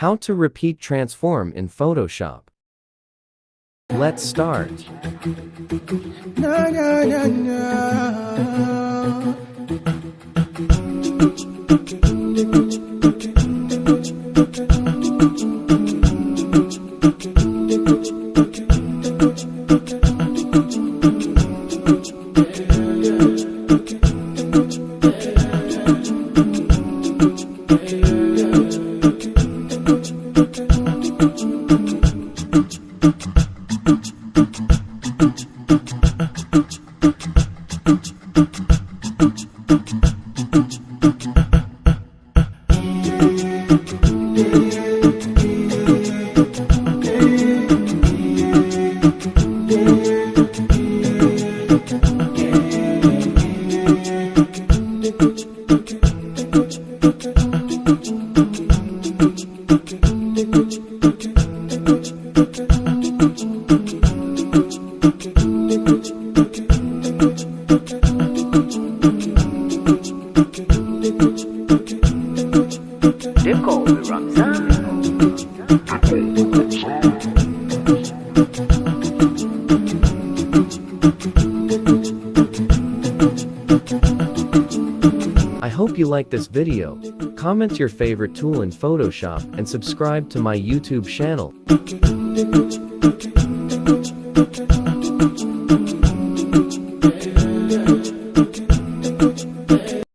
How to repeat transform in Photoshop. Let's start. Na, na, na, na. I hope you like this video. Comment your favorite tool in Photoshop and subscribe to my YouTube channel.